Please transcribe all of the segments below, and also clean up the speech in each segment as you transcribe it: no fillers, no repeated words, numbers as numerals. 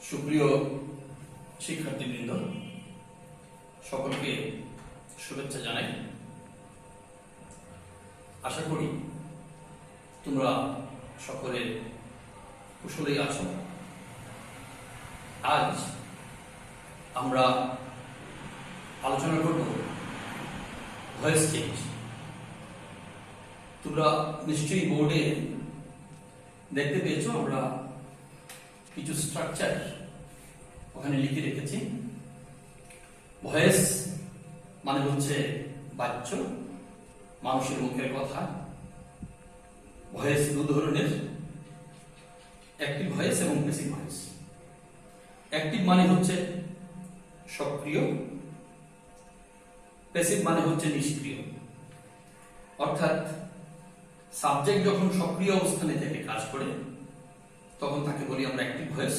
সুপ্রিয় শিক্ষার্থীবৃন্দ, সকলকে শুভেচ্ছা জানাই। আশা করি তোমরা সকলে কুশলেই আছো। আজ আমরা আলোচনা করব ভয়েস চেঞ্জ। তোমরা নিশ্চয়ই বোর্ডে দেখতে পেয়েছো, আমরা কিছু স্ট্রাকচার ওখানে লিখে রেখেছি। ভয়েস মানে হচ্ছে বাচ্য, মানুষের মুখের কথা। ভয়েস দু ধরনের, অ্যাক্টিভ ভয়েস এবং প্যাসিভ ভয়েস। অ্যাক্টিভ মানে হচ্ছে সক্রিয়, প্যাসিভ মানে হচ্ছে নিষ্ক্রিয়। অর্থাৎ সাবজেক্ট যখন সক্রিয় অবস্থানে থেকে কাজ করে তখন তাকে বলি আমরা অ্যাক্টিভ ভয়েস।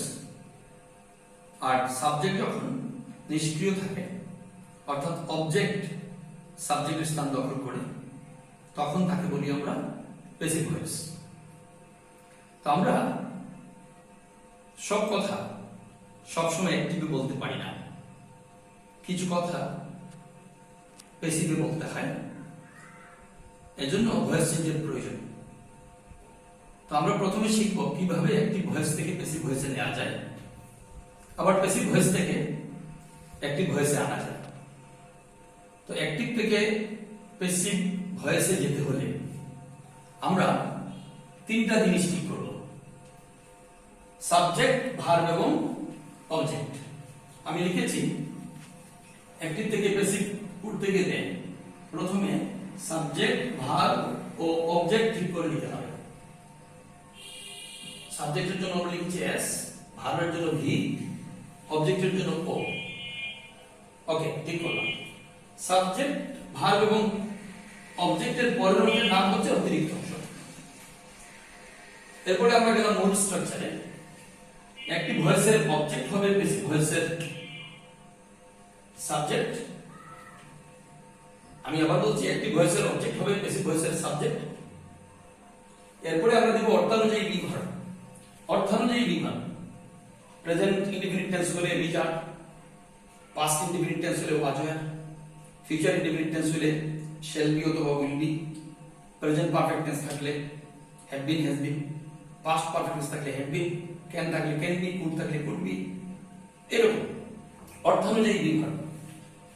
আর সাবজেক্ট যখন নিষ্ক্রিয় থাকে, অর্থাৎ অবজেক্ট সাবজেক্টের স্থান দখল করে, তখন তাকে বলি আমরা প্যাসিভ ভয়েস। তো আমরা সব কথা সবসময় অ্যাক্টিভে বলতে পারি না, কিছু কথা প্যাসিভে বলতে হয়, এজন্য ভয়েস চেঞ্জের প্রয়োজন। তো আমরা প্রথমে শিখব কিভাবে অ্যাক্টিভ ভয়েস থেকে প্যাসিভ ভয়েসে নেওয়া যায়, আবার প্যাসিভ ভয়েস থেকে অ্যাক্টিভ ভয়েসে আনা যায়। তো অ্যাক্টিভ থেকে প্যাসিভ ভয়েসে যেতে হলে আমরা তিনটা জিনিস ঠিক করব: সাবজেক্ট, ভার্ব এবং অবজেক্ট। আমি লিখেছি অ্যাক্টিভ থেকে প্যাসিভ করতে গেলে প্রথমে সাবজেক্ট, ভার্ব ও অবজেক্ট ঠিক করে নিতে হবে। সাবজেক্টের জন্য আমরা লিখছি এস, ভার্বের জন্য ভি, অবজেক্টের জন্য ও। ওকে, ঠিক করলাম। সাবজেক্ট, ভার্ব এবং অবজেক্টের পরের অংশের নাম হচ্ছে অতিরিক্ত অংশ। এরপরে আমরা গেলাম মূল স্ট্রাকচারে। অ্যাক্টিভ ভয়েসের অবজেক্ট হবে প্যাসিভ ভয়েসের সাবজেক্ট। আমি আবার বলছি, অ্যাক্টিভ ভয়েসের অবজেক্ট হবে প্যাসিভ ভয়েসের সাবজেক্ট। এরপরে আমরা দেব অর্থানুযায়ী বিভাগ। অর্থানুযায়ী বিভাগ প্রেজেন্ট ইনডিফিনিট টেন্স হলে বিজার, পাস্ট ইনডিফিনিট টেন্স হলে was were, future indefinite tense হলে শ্যাল বি অথবা will be, present perfect tense থাকলে have been, has been, past perfect tense থাকলে হ্যাভ বিন, ক্যান থাকলে ক্যান বি, কুড থাকলে could be, এরকম অর্থানুযায়ী বিভাগ।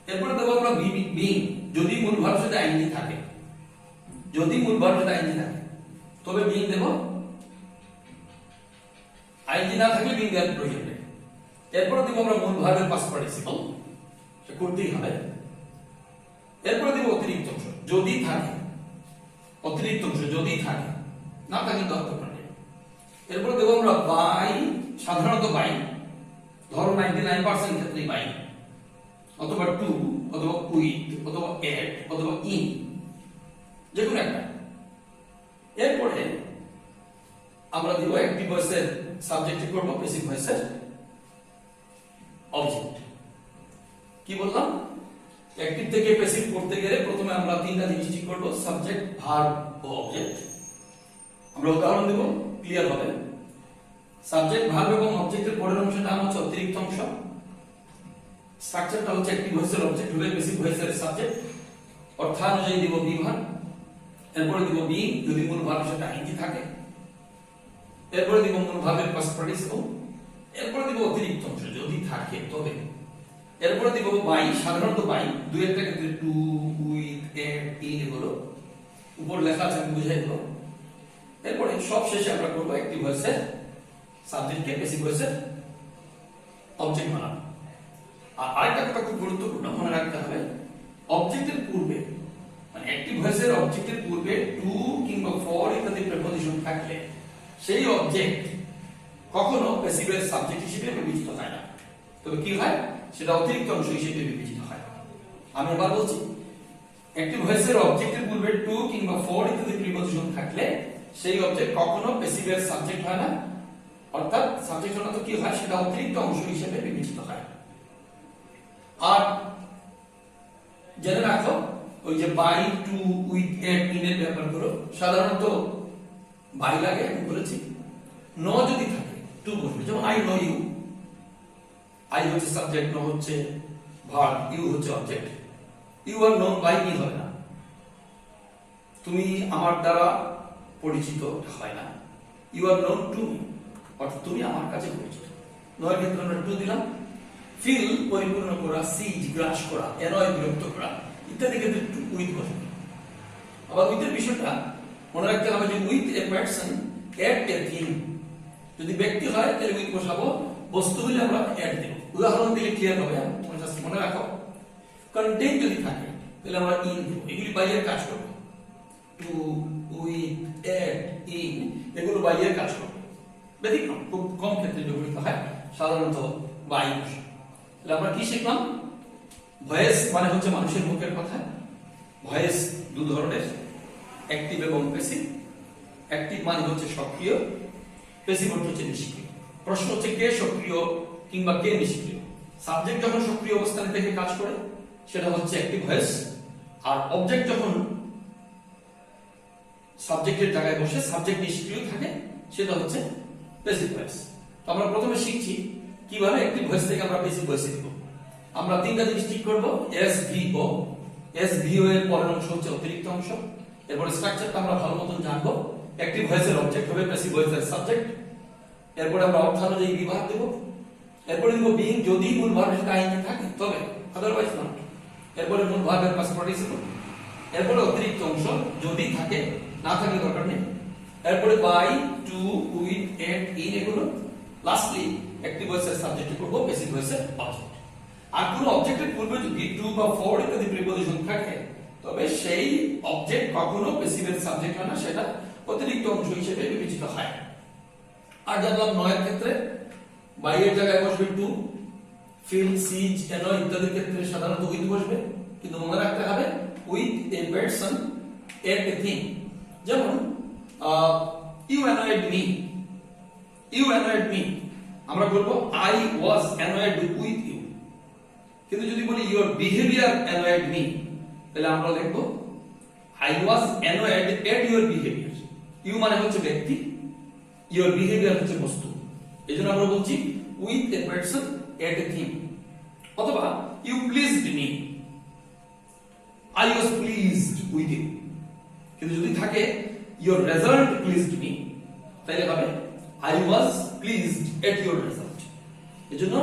এরপরে দেবো আমরা বিং, যদি মূল ভার্বের সাথে আইএনজি থাকে, যদি মূল ভার্বের সাথে আইএনজি থাকে তবে বিং দেব, আইএনজি না থাকলে বিং দেওয়ার প্রয়োজন নেই। এরপরে দেব আমরা মূল ভার্বের পাস্ট পার্টিসিপল, সে করতেই হবে। এরপরে দেব অতিরিক্ত অংশ, যদি থাকে, অতিরিক্ত অংশ যদি থাকে, না থাকে দরকার নেই। এরপরে দেব আমরা বাই, সাধারণত বাই, ধরো 99% ক্ষেত্রে বাই, অথবা টু, অথবা উইথ, অথবা এট, অথবা ইন, যে কোনো একটা। এরপরে আমরা দিব অ্যাক্টিভ ভয়েসের সাবজেক্ট করব, প্যাসিভ ভয়েসের অবজেক্ট। কি বললাম? অ্যাক্টিভ থেকে প্যাসিভ করতে গেলে প্রথমে আমরা তিনটা জিনিস ঠিক করব: সাবজেক্ট, ভার্ব ও অবজেক্ট। আমরা উদাহরণ দেব, ক্লিয়ার হবে। সাবজেক্ট, ভার্ব এবং অবজেক্টের পরের অংশের নাম হচ্ছে অতিরিক্ত অংশ। স্ট্রাকচারটা হচ্ছে অ্যাক্টিভ ভয়েসের অবজেক্ট হবে প্যাসিভ ভয়েসের সাবজেক্ট। অর্থানুযায়ী দিব বিভাগ। এরপরে দিব বি, যদি মূল ভার্বের সাথে আইএনজি থাকে। এরপরে দিব মূল ভার্বের পাস্ট পার্টিসিপল। এরপরে দিব অতিরিক্ত অংশ, যদি থাকে তবে। এরপরে দিব বাই, সাধারণত বাই, দুই একটা ক্ষেত্রে টু, উইথ, এট, ইন, এগুলো উপর লেখা আছে, আমি বুঝাই দেব। এরপরে সব শেষে আমরা করব অ্যাক্টিভ ভয়েসের সাবজেক্টকে প্যাসিভ ভয়েসের অবজেক্ট বানাবো। আর আরেকটা কথা খুব গুরুত্বপূর্ণ মনে রাখতে হবে, অবজেক্টের পূর্বে, মানে অ্যাক্টিভ ভয়েসের অবজেক্টের পূর্বে টু কিংবা ফর ইত্যাদি প্রেপোজিশন থাকলে সেই অবজেক্ট কখনো প্যাসিভের সাবজেক্ট হিসেবে বিবেচিত হয় না, তবে কি হয়, সেটা অতিরিক্ত অংশ হিসেবে বিবেচিত হয়। আমি আবার বলছি, অ্যাক্টিভ ভয়েসের অবজেক্টের পূর্বে টু কিংবা ফর ইত্যাদি প্রিপোজিশন থাকলে সেই অবজেক্ট কখনো প্যাসিভের সাবজেক্ট হয় না, অর্থাৎ সাবজেক্ট হলো তো কি হয়, সেটা অতিরিক্ত অংশ হিসেবে বিবেচিত হয়। আর জেনে রাখো, ওই যে by, to, with, at, in এর ব্যাপার করো, সাধারণত বাই লাগে, আমি বলেছি। নো যদি থাকে টু বসবে, যেমন আই নো ইউ, আই হচ্ছে সাবজেক্ট, নো হচ্ছে ভার্ব, ইউ হচ্ছে object. You are known by me হয় না, তুমি আমার দ্বারা পরিচিত হয় না। You are known to me, অর্থাৎ তুমি আমার কাছে পরিচিত। নয়ের ক্ষেত্রে আমরা টু দিলাম। ফিল পরিপূর্ণ করা, সিজ গ্রাস করা, এনয় বিরক্ত করা ইত্যাদি ক্ষেত্রে টু উইথ বসবে। আবার উইথের বিষয়টা মনে রাখতে হবে যে with a person at a thing, যদি ব্যক্তি হয় তাহলে উইথ বসাবো, বস্তু হলে আমরা এট দেব। উদাহরণ দিলে ক্লিয়ার হবে, তোমরা জাস্ট মনে রাখো। কন্টেইন যদি থাকে তাহলে আমরা ইন দেব, এগুলি বাইরের কাজ করবে। টু, উইথ, এট, ইন এগুলো বাইরের কাজ করবে। ব্যতিক্রম খুব কম ক্ষেত্রে ব্যবহৃত হয়, সাধারণত বাই বসে। তাহলে আমরা কি শিখলাম? ভয়েস মানে হচ্ছে মানুষের মুখের কথা। ভয়েস দু ধরনের, অ্যাক্টিভ এবং প্যাসিভ। অ্যাক্টিভ মানে হচ্ছে সক্রিয়, প্যাসিভ হচ্ছে নিষ্ক্রিয়। প্রশ্ন হচ্ছে কে সক্রিয় কিংবা কে নিষ্ক্রিয়। সাবজেক্ট যখন সক্রিয় অবস্থানে থেকে কাজ করে সেটা হচ্ছে অ্যাক্টিভ ভয়েস, আর অবজেক্ট যখন সাবজেক্টের জায়গায় বসে সাবজেক্ট নিষ্ক্রিয় থাকে সেটা হচ্ছে প্যাসিভ ভয়েস। তো আমরা প্রথমে শিখছি কিভাবে অ্যাক্টিভ ভয়েস থেকে আমরা প্যাসিভ ভয়েসে দিব। আমরা তিনটা জিনিস ঠিক করব, এস ভি ও। এস ভি ও এর পরের অংশ হচ্ছে অতিরিক্ত অংশ। এরপরে স্ট্রাকচারটা আমরা ভালো মতন জানবো। অ্যাক্টিভ ভয়েসের অবজেক্ট হবে, প্যাসিভ ভয়েসের সাবজেক্ট। এরপরে আমরা অর্থানুযায়ী বিভাগ দেব। এরপরে দেব বিং, যদি মূল ভার্বের সাথে আইএনজি থাকে তবে, আদারওয়াইজ নট। এরপরে মূল ভার্বের পাস্ট পার্টিসিপল। এরপরে অতিরিক্ত অংশ, যদি থাকে, না থাকে দরকার নেই। এরপরে by, to, with, at, in এগুলো। লাস্টলি অ্যাক্টিভ ভয়েসের সাবজেক্ট করব, প্যাসিভ ভয়েসের অবজেক্ট। আর কোন অবজেক্টের পূর্বে যদি টু বা ফর ইত্যাদি প্রিপজিশন থাকে তবে সেই অবজেক্ট কখনো প্যাসিভের সাবজেক্ট হয় না, সেটা অতিরিক্ত অংশ হিসেবে বিবেচিত হয়। আর জানলাম নয়ের ক্ষেত্রে বাই এর জায়গায় বসবে টু, ফিল, সিজ, এনয় ইত্যাদির ক্ষেত্রে সাধারণত উইথ বসবে, কিন্তু মনে রাখতে হবে with a person at a thing. যেমন you annoyed me, you annoyed me, আমরা বলবো I was annoyed with you. কিন্তু যদি বলি ইউর বিহেভিয়ার অ্যানয়েড মি, তাহলে আমরা লিখবো I was annoyed at your behaviour. You মানে হচ্ছে ব্যক্তি, ইউর বিহেভিয়ার হচ্ছে বস্তু, এজন্য আমরা বলছি with a person at a thing. অথবা you pleased me, I was pleased with you. কিন্তু যদি থাকে ইউর রেজাল্ট প্লিজড মি, তাহলে হবে I was pleased at your result. এজন্য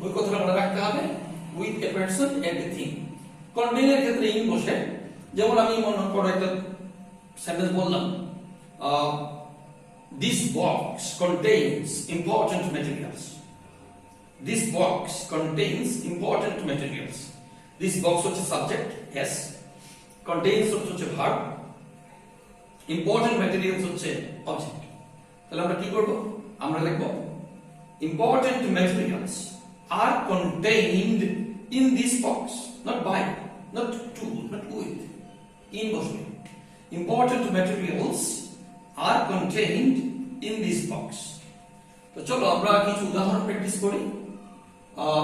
ওই কথাটা মনে রাখতে হবে, with a person at a thing. কন্টেইনের ক্ষেত্রে ইন বসে, যেমন আমি মনে করো একটা সেন্টেন্স বললাম, this box contains important materials. This box contains important materials. This box হচ্ছে সাবজেক্ট, yes. Contains হচ্ছে ভার্ব, important materials হচ্ছে অবজেক্ট। তাহলে আমরা কি করব? আমরা লিখব important materials are contained in this box, not by, not to, not with. In বসবে, important materials are contained in this box. তো চলো আমরা কিছু উদাহরণ প্র্যাকটিস করি,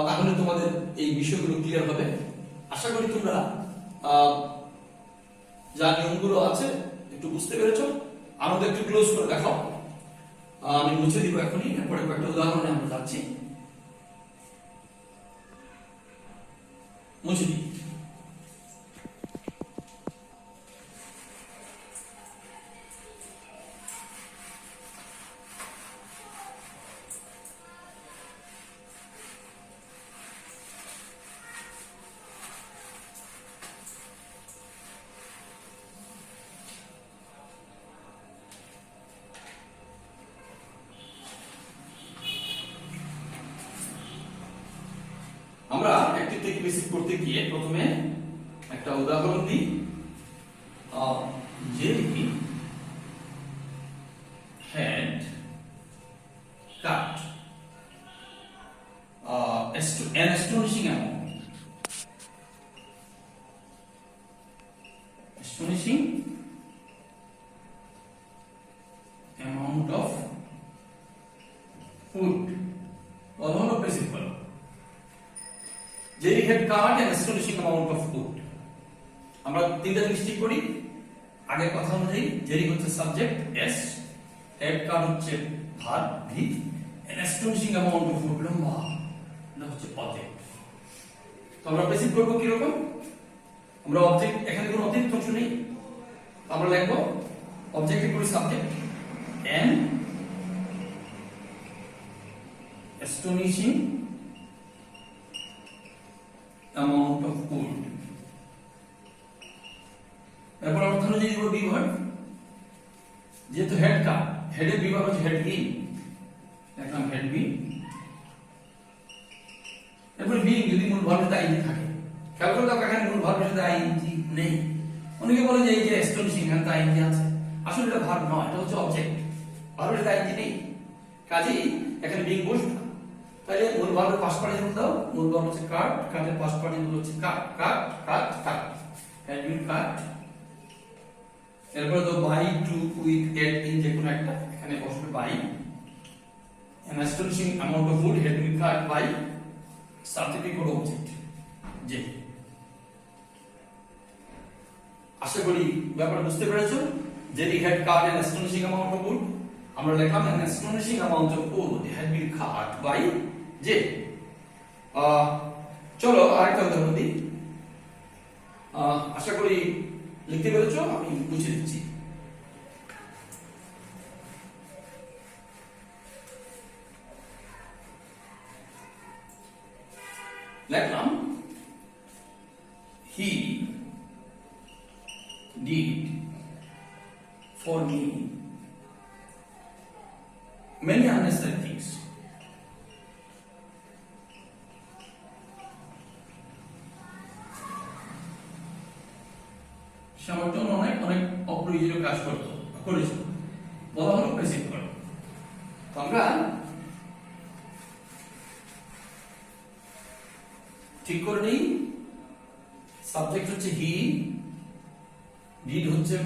তাহলে তোমাদের এই বিষয়গুলো ক্লিয়ার হবে। আশা করি তোমরা যা নিয়মগুলো আছে একটু বুঝতে পেরেছো। আমাদের একটু ক্লোজ করে দেখাও, আমি মুছে দিব এখনই। এরপরে কয়েকটা উদাহরণে আমরা যাচ্ছি, মুছে দিই। আমরা অ্যাক্টিভ থেকে বেসিক করতে গিয়ে প্রথমে একটা উদাহরণ দিই। Jerry had cut an astonishing amount, astonishing amount of food. অধন্য principal, Jerry had cut an astonishing amount of food. আমরা তিনটা জিনিস ঠিক করি আগের কথা অনুযায়ী। জেরি হচ্ছে সাবজেক্ট, এস, had cut হচ্ছে verb, V, an astonishing amount of food লম্বা এটা হচ্ছে অবজেক্ট। তো আমরা প্রেসিড করব কি রকম, আমরা অবজেক্ট এখানে কোনো অতিরিক্ত অংশ নেই, আমরা লিখব অবজেক্টের পুরো subject an astonishing amount of wood, এরপর অর্থ অনুযায়ী দিব বি ভার্ব, যেহেতু হেড কার, হেডের বি ভার্ব হচ্ছে হেড বি, এখন হেড বি, এরপর বি যদি মূল ভার্বের সাথে আইএনজি থাকে, খেয়াল করে দাও এখানে মূল ভার্বের সাথে আইএনজি নেই। অনেকে বলে যে এই যে অ্যাস্টনিশিং এখানে তো আইএনজি আছে, আসলে এটা ভার্ব নয়, এটা হচ্ছে অবজেক্ট, ভার্বের সাথে আইএনজি নেই, কাজেই এখানে বিং বসবে না। তাহলে মূল ভার্বের পাস্ট পার্টিসিপল দাও, মূল ভার্ব হচ্ছে কাট, কাটের পাস্ট পার্টিসিপল হচ্ছে কাট, কাট কাট কাট, হ্যাড বিন কাট। এরপর তো by, to, with, at, in যে কোনো একটা, এখানে বসবে by, an astonishing amount of wood had been cut by subjective কোড অবজেক্ট যে। আশা করি ব্যাপারটা বুঝতে পেরেছো, যে he had cut an astonishing amount of wood, আমরা লিখলাম an astonishing amount of wood had been cut by যে। চলো আরেকটা উদাহরণ দিই, আশা করি লিখতে পেরেছো, আমি বুঝিয়ে দিচ্ছি। লিখলাম he did for me many unnecessary things. সে আমার জন্য অনেক অনেক অপ্রয়োজনীয় কাজ করেছিল, বলা হলো প্রেসিড করো। তো আমরা ঠিক করে নেই, সাবজেক্ট হচ্ছে হি, ডিড হচ্ছে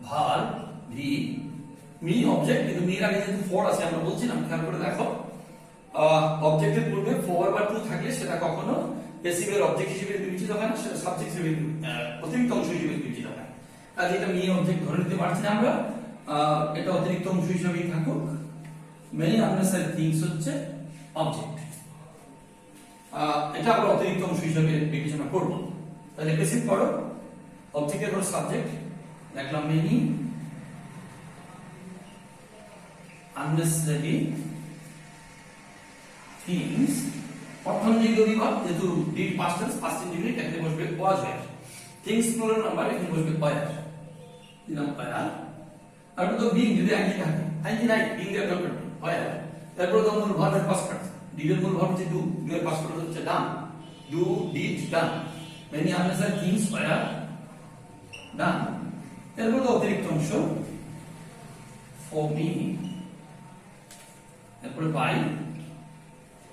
ভার্ব ভি, মি অবজেক্ট, কিন্তু মির আগে যেহেতু ফর আছে আমরা বলছিলাম, খেয়াল করে দেখো অবজেক্টের পূর্বে ফর বা টু থাকলে সেটা কখনো প্যাসিভের অবজেক্ট হিসেবে বিবেচিত হয় না, সেটা সাবজেক্ট হিসেবে অতিরিক্ত অংশ হিসেবে বিবেচিত হয়। কাজে এটা মি অবজেক্ট ধরে নিতে পারছি না আমরা, এটা অতিরিক্ত অংশ হিসেবেই থাকুক। মেনি আননেসেসারি থিংস হচ্ছে অবজেক্ট, এটা আমরা অতিরিক্ত অংশ হিসেবে বিবেচনা করব। তাহলে প্যাসিভ করো, অবজেক্টের পর সাবজেক্ট, লিখলাম মেনি unnecessary things, অর্থনৈতিক বিভাগ, যেহেতু did past tense, past indefinite, এখানে বসবে ওয়াজ ওয়্যার, থিংস প্লুরাল নাম্বার, এখানে বসবে ওয়্যার, দিলাম ওয়্যার। আর তো বিং যদি আইএনজি থাকে, আইএনজি নাই, বিং এর দরকার নেই, ওয়্যার। তারপর তো মূল ভার্বের পাস্ট পার্ট, ডিডের মূল ভার্ব হচ্ছে ডু, ডু এর পাস্ট পার্ট হচ্ছে done, do, did, done, many unnecessary things were done. এরপর তো অতিরিক্ত অংশ ফর মি, তারপরে বাই,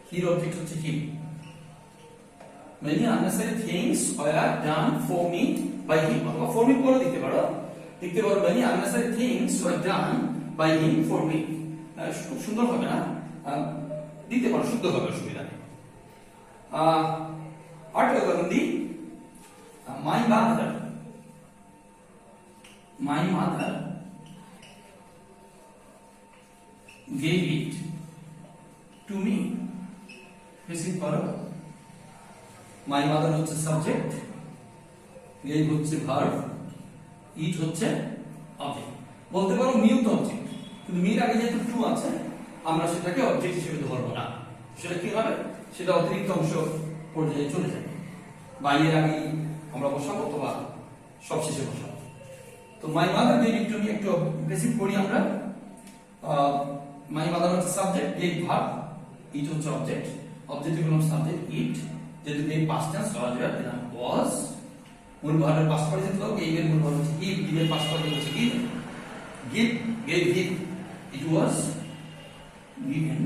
হির অবজেক্ট হচ্ছে he, many unnecessary things were done for me by him, অথবা for me করে দিতে পারো, many unnecessary things were done by him for me, খুব সুন্দর হবে না, দিতে পারো শুদ্ধ হবে, অসুবিধা নেই। আরেকটা উদাহরণ দিই, my mother gave it to me, pressed করো, মাই মাদার হচ্ছে সাবজেক্ট, গেভ হচ্ছে ভার্ব, ইট হচ্ছে অবজেক্ট। বলতে পারো মিও তো অবজেক্ট, কিন্তু মির আগে যেহেতু টু আছে আমরা সেটাকে অবজেক্ট হিসেবে ধরবো না, সেটা কি হবে, সেটা অতিরিক্ত অংশ পর্যায়ে চলে যাবে, বাইয়ের আগে আমরা বসাবো অথবা সবশেষে বসাবো। তো my mother gave it to me, একটু প্রেসিড করি আমরা, মাই মাদার হচ্ছে সাবজেক্ট, গেভ ভার্ব, ইট হচ্ছে অবজেক্ট, অবজেক্টের কোনো সাবজেক্ট ইট, যেহেতু গেভ পাস্ট টেন্স সহজ হয়, দিলাম ওয়াজ, মূল ভার্বের পাস্ট পার্টিসিপল দাও, গেভ এর মূল ভার্ব হচ্ছে গিভ, গিভ এর পাস্ট পার্টিসিপল হচ্ছে give, give, gave him, it was given.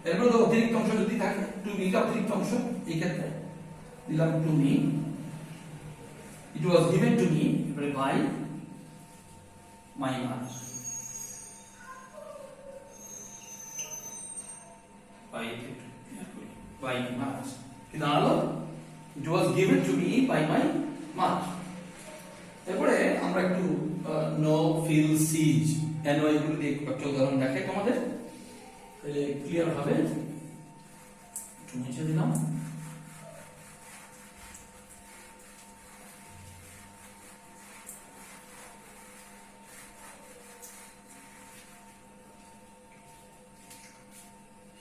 এরপর তো অতিরিক্ত অংশ যদি থাকে, টু মি টা অতিরিক্ত অংশ, এই ক্ষেত্রে দিলাম to me, it was given to me by my mother, by my mother, কি দাঁড়ালো, it was given to me by my mother। এরপরে আমরা একটু নো, ফিল, সিজ, এনো এগুলো দিয়ে একটা উদাহরণ দেখাই তোমাদের, তাহলে ক্লিয়ার হবে, একটু মুছে দিলাম।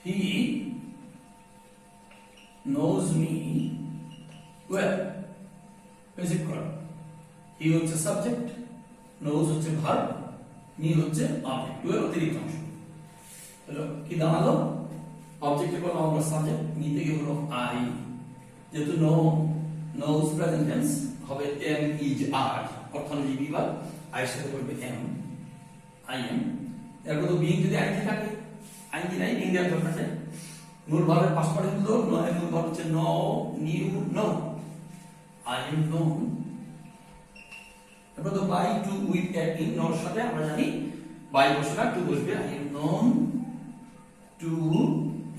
He knows me well. Basic করো। He হচ্ছে সাবজেক্ট, knows হচ্ছে ভার্ব, me হচ্ছে অবজেক্ট, এর অতিরিক্ত অংশ। হলো কি দাঁড়ালো? অবজেক্টে করলাম আমরা সাবজেক্ট, me থেকে হলো I, যেহেতু knows প্রেজেন্ট টেন্স হবে am is are, অর্থনীতি বিভাগ I এর সাথে করবে am, I am। এরপর তো being যদি আইএনজি থাকে, আইএনজি নাই, being দেওয়ার দরকার নেই। মূল ভার্বের পাস্ট পার্টিসিপল নো, এর মূল ভার্ব হচ্ছে know, knew, know. I am known। এরপর তো by, to, with, at, in, নোর সাথে আমরা জানি বাই বসবে না, টু বসবে। I am known to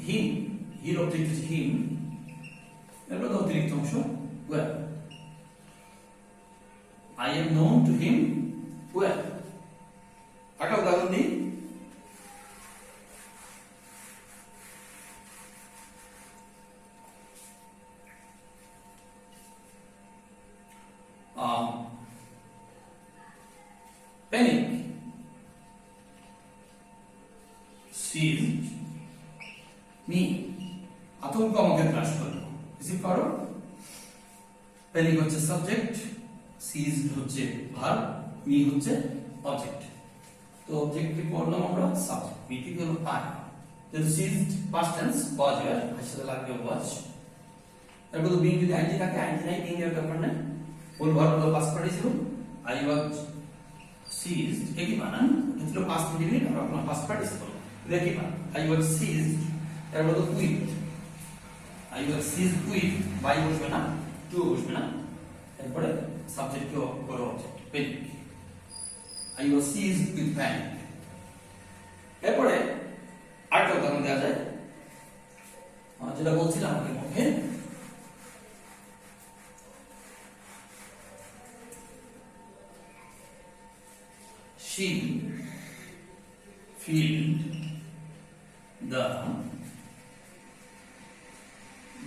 him, here object হচ্ছে him। এরপর তো অতিরিক্ত অংশ well, I am known to him well। একটা উদাহরণ দিই। Panic seized me, আতঙ্ক আমাকে গ্রাস করলো। রিসিভ করো। প্যানিক হচ্ছে সাবজেক্ট, সিজড হচ্ছে ভার্ব, মি হচ্ছে অবজেক্ট। তো অবজেক্টে পড়লাম আমরা সাবজেক্ট, মি থেকে হলো আই। যেহেতু ceased past tense was wire, এর সাথে লাগবে ওয়াজ। তারপর তো বিং যদি আইএনজি থাকে, আইএনজি নাই, বিং এর ব্যাপার নাই। ফুল ভার্ব হলো past participle, I was seized, একই বানান, এটা পাস্ট ইনডিফিনিট আর আপনার পাস্ট পার্টিসিপল, একই বানান। I was seized, এর মধ্যে with, I was seized with, by বসবে না, to বসবে না, এরপরে সাবজেক্ট কে করো object, panic, I was seized with panic। এরপরে আরেকটা উদাহরণ দেওয়া যায়, যেটা বলছিলাম আমাদের মুখে, she filled the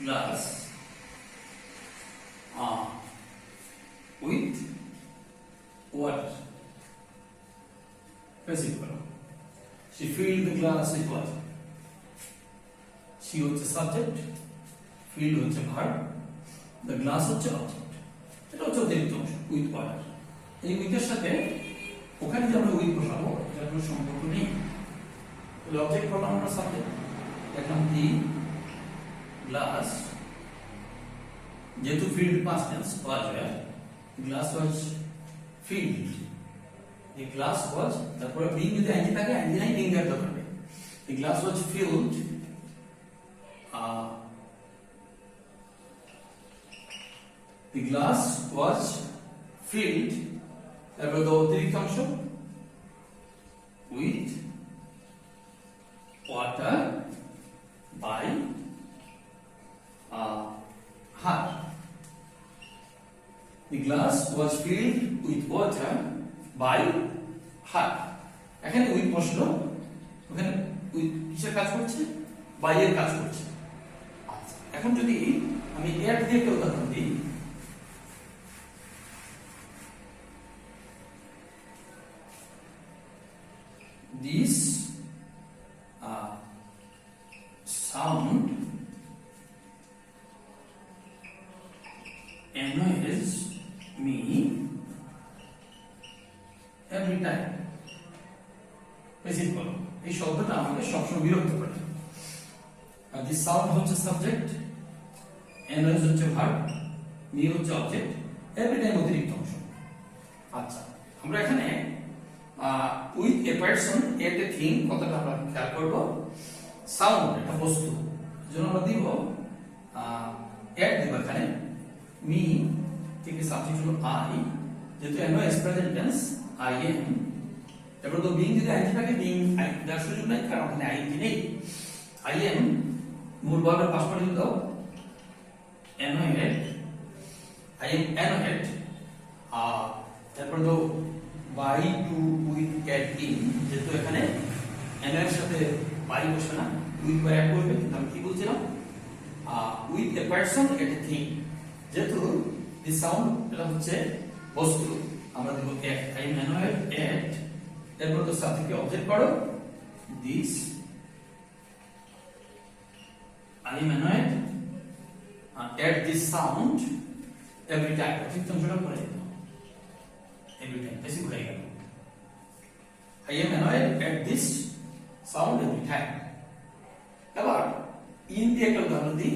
glass with water। Basic করো। She filled the glass with water। She হচ্ছে সাবজেক্ট, filled হচ্ছে ভার্ব, the glass হচ্ছে অবজেক্ট। এটা হচ্ছে অতিরিক্ত অংশ, with water। এই with এর সাথে ওখানে যে আমরা উইথ বসাবো এটার কোনো সম্পর্ক নেই। তাহলে অবজেক্ট করলাম আমরা সাবজেক্ট, দেখলাম দি গ্লাস, যেহেতু filled past tense was were, glass was filled, the glass was, তারপরে বিং যদি আইএনজি থাকে, আইএনজি নাই, বিং এর দরকার নেই। The glass was filled, the glass was filled, তারপরে তো অতিরিক্ত অংশ with water by her. The glass was filled with water by her। এখানে উইথ বসলো, ওখানে উইথ কিসের কাজ করছে? বাই এর কাজ করছে। আচ্ছা, এখন যদি আমি এর দিয়ে একটা উদাহরণ দিই, this sound annoys me every time। Basic করো, এই শব্দটা আমাকে সবসময় বিরক্ত করে। আর দিস সাউন্ড হচ্ছে সাবজেক্ট, annoys হচ্ছে ভার্ব, me হচ্ছে অবজেক্ট, এভরি টাইম অতিরিক্ত অংশ। আচ্ছা, আমরা এখানে with a person, at a thing কথাটা আমরা খেয়াল করব। সাউন্ড একটা বস্তু, যেন আমরা দিব এট দিব এখানে, মি থেকে সাবজেক্ট হলো আই, যেহেতু nos present tense I am. এরপর তো বিং যদি আইএনজি থাকে, বিং দেওয়ার সুযোগ নাই, কারণ ওখানে আইএনজি নেই। আই এম মূল ভার্বের পাস্ট পার্টিসিপল দাও, এনওয়েড, আই এম এনওয়েড। তারপর তো by, to, with, at, in, যেহেতু এখানে এন এর সাথে বাই বসে না, উইথ বা এট বসবে। কিন্তু আমি কি বলছিলাম, with a person at a thing, যেহেতু দি সাউন্ড এটা হচ্ছে বস্তু, আমরা দেব এট, আই এম অ্যানয়েড এট, এরপর তো সাবজেক্টকে অবজেক্ট করো this, I am annoyed at this sound every time. ঠিক অংশটা পড়ে দাও, every time বেশি ঘুরে গেল। I am annoyed at this sound every time. এবার ইন দিয়ে একটা উদাহরণ দিই।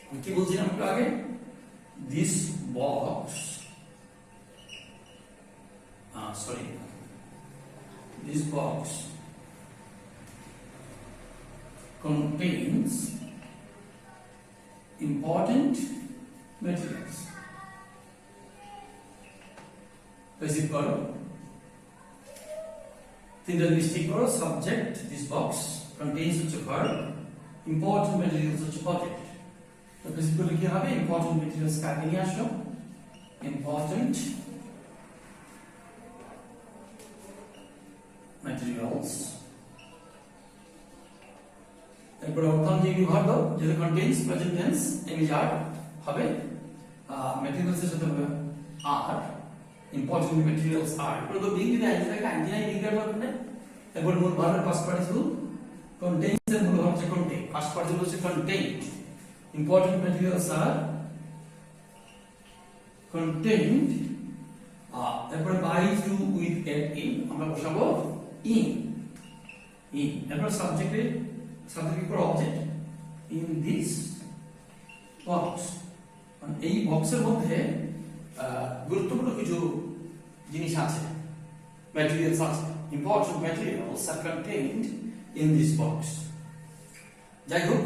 আমি কি বলছিলাম একটু আগে, this box this box contains important materials. Basic করো, তিনটা জিনিস ঠিক করো, subject this box contains হচ্ছে verb, important materials হচ্ছে object। তো বেসিক করলে কি হবে, important materials কাকে নিয়ে আসো, important materials, এরপর অর্থনৈতিক বিভাগ দাও, যেটা contains present tense ইংলিশ আর হবে, materials এর সাথে হবে আর, important materials are, এরপর তো বিং যদি আইনি থাকে আইনি নাই বিং এর মানে, এরপর মূল ভার্বের past participle contains এর মূল ভার্ব হচ্ছে contain, past participle হচ্ছে contained, important materials are contained, এরপর by to with at in আমরা বসাবো in, এরপর সাবজেক্টে পর অবজেক্ট in this box, মানে এই বক্সের মধ্যে গুরুত্বপূর্ণ কিছু জিনিস আছে, ম্যাটেরিয়ালস আছে, important materials are contained in this box. যাই হোক,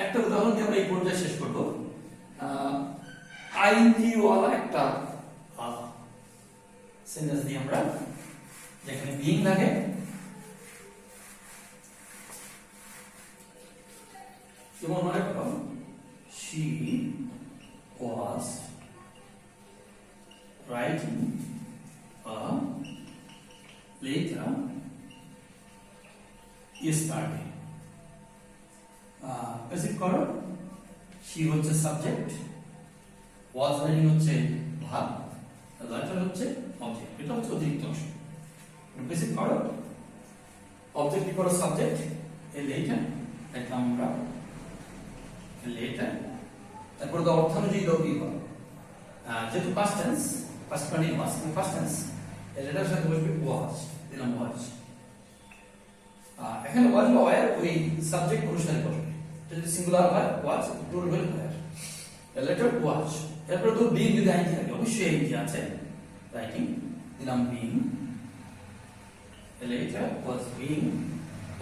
একটা উদাহরণ দিয়ে আমরা এই পর্যায়ে শেষ করব। আইএনজি ওয়ালা একটা সেন্টেন্স দিয়ে আমরা, যেখানে বিং লাগে, যেমন মনে করো she was writing a letter yesterday. Basic করো, she হচ্ছে সাবজেক্ট, was writing হচ্ছে ভার্ব, letter হচ্ছে অবজেক্ট, এটা হচ্ছে অতিরিক্ত অংশ। বেসিক করো, অবজেক্ট কি করো সাবজেক্ট, a letter, এটা আমরা later, তারপর তো অর্থনৈতিক দাও কি করো, যেহেতু past tense, past continuous, past tense এর এটার সাথে বসবে was, দিলাম was, এখানে was বা where ওই সাবজেক্ট অনুসারে বসবে, যদি সিঙ্গুলার হয় was, প্লুরাল হলে where, the letter was, এরপর তো being যদি আইনি থাকে অবশ্যই আইনি আছে, রাইটিং দিলাম being, the letter was being,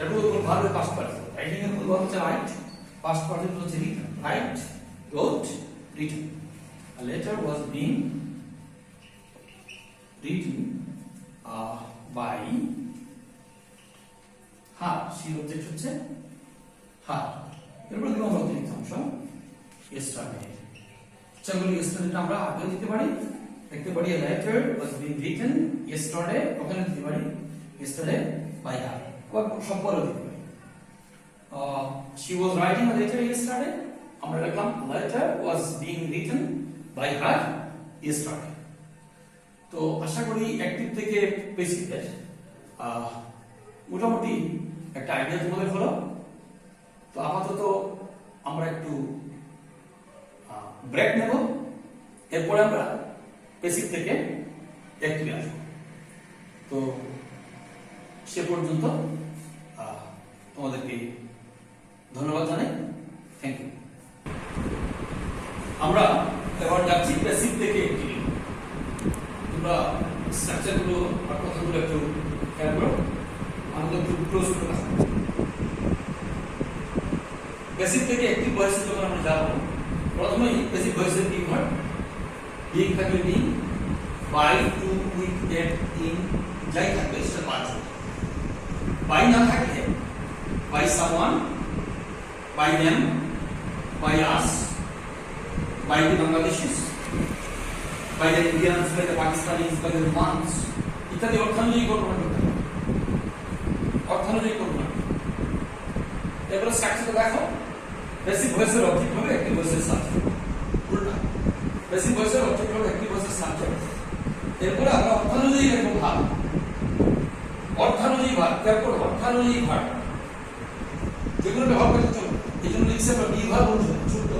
এরপর তো ভার্বের past participle, রাইটিং এর মূল ভার্ব হচ্ছে write, past participle হচ্ছে written, write, wrote, written. A letter was being written by her. She object হচ্ছে her. এরপর দিব আমরা অতিরিক্ত অংশ yesterday. চলো yesterday আমরা আগে দিতে পারি, লিখতে পারি a letter was being written yesterday, ওখানে দিতে পারি yesterday by her, সম্পর্ক দিতে পারি। She was writing a letter yesterday, আমরা লিখলাম letter was being written by her yesterday। তো আশা করি অ্যাক্টিভ থেকে প্যাসিভের মোটামুটি একটা আইডিয়া তোমাদের হলো। তো আপাতত আমরা একটু ব্রেক নেব, এরপরে আমরা প্যাসিভ থেকে অ্যাক্টিভে আসবো। তো সে পর্যন্ত তোমাদেরকে ধন্যবাদ জানাই, থ্যাংক ইউ। আমরা এবার যাচ্ছি প্যাসিভ থেকে অ্যাক্টিভে। তোমরা স্ট্রাকচারগুলো আর কথাগুলো একটু খেয়াল করো, আমাদের একটু ক্লোজ করে রাখো। প্যাসিভ থেকে অ্যাক্টিভ ভয়েসে যখন আমরা যাবো, প্রথমেই প্যাসিভ ভয়েসের কি হয়, বিং থাকবে being, by, to, with, at, in, যাই থাকবে সেটা পাঁচ। বাই না থাকলে by someone, by them, by us, by the Bangladeshis, by the Indians, by the Pakistanis, by the Romans ইত্যাদি অর্থানুযায়ী কল্পনা করতে হবে, অর্থানুযায়ী কল্পনা। এবারে স্ট্রাকচারটা দেখো, প্যাসিভ ভয়েসের অবজেক্ট হবে অ্যাক্টিভ ভয়েসের সাবজেক্ট, উল্টা প্যাসিভ ভয়েসের অবজেক্ট হবে অ্যাক্টিভ ভয়েসের সাবজেক্ট। এরপরে আমরা অর্থানুযায়ী লিখব ভাব, অর্থানুযায়ী ভাব, তারপর অর্থানুযায়ী ভাব যেগুলো ব্যবহার করতে চলবে, এই জন্য লিখছে আমরা বিভাগ অনুসারে ছোট